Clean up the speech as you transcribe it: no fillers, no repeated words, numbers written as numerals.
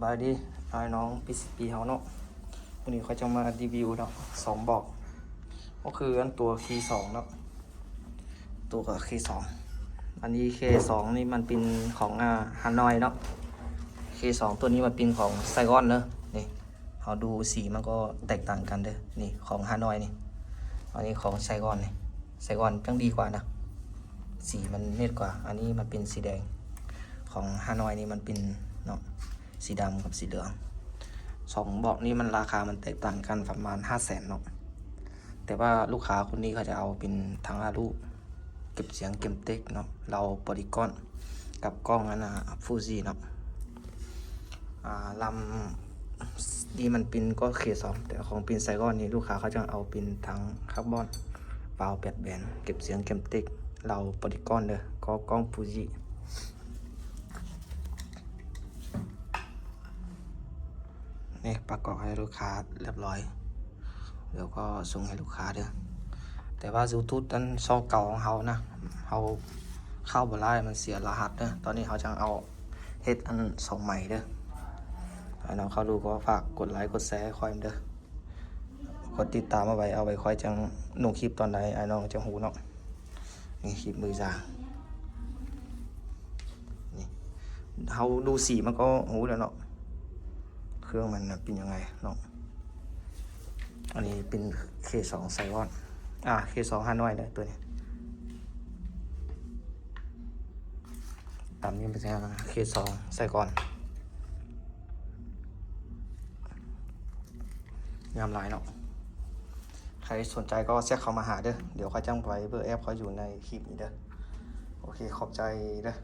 บายดีไอ้น้องปีสิปีเขาเนาะวันนี้เขาจะมารีวิวเนาะ2 บอกก็คืออันตัว K2 เนาะตัวกับ K2 อันนี้ K2 นี่มันเป็นของฮานอยเนาะ K2 ตัวนี้มันเป็นของไซกอนเนอะนี่เขาดูสีมันก็แตกต่างกันเด้อนี่ของฮานอยนี่อันนี้ของไซกอนนี่ไซกอนจังดีกว่านะสีมันเน็ตกว่าอันนี้มันเป็นสีแดงของฮานอยนี่มันเป็นเนาะสีดำกับสีเหลือง2 บอกนี้มันราคามันแตกต่างกันประมาณ 500,000เนาะแต่ว่าลูกค้าคนนี้เขาจะเอาเป็นทั้งอารุเก็บเสียงเก็บเต็กเนาะเราโพลีกอนกับกล้องนั้นฟูจิเนาะลำดีมันเป็นก็K2แต่ของเป็นไซกอนนี่ลูกค้าเขาจะเอาเป็นทั้งคาร์บอนเปล่า8 แบนเก็บเสียงเก็บเต็กเราโพลีกอนเด้อก็กล้องฟูจินี่ประกอบให้ลูกค้าเรียบร้อยเดี๋ยวก็ส่งให้ลูกค้าเด้อแต่ว่าบลูทูธนั้นซองเก่าของเขานะเขาเข้าบ่ได้มันเสียรหัสเด้อตอนนี้เขาจะเอาเฮ็ดอัน2 ใหม่เด้อถ้าน้องเขาดูก็ฝากกดไลค์กดแชร์คอยเด้อกดติดตามเอาไว้คอยจังลงคลิปตอนใดไอ้น้องจะหูเนาะนี่คลิปมือจางนี่เขาดูสีมันก็หูแล้วเนาะเครื่องมันเป็นยังไงเนาะอันนี้เป็น K2 ไซออนK2 ฮานอยได้ตัวนี้ตามนี้เป็นยังไงK2 ไซกอนงามหลายเนาะใครสนใจก็แทรกเข้ามาหาเด้อเดี๋ยวเขาจ้างไว้เบอร์แอปเขาอยู่ในคลิปนี้เด้อโอเคขอบใจเด้อ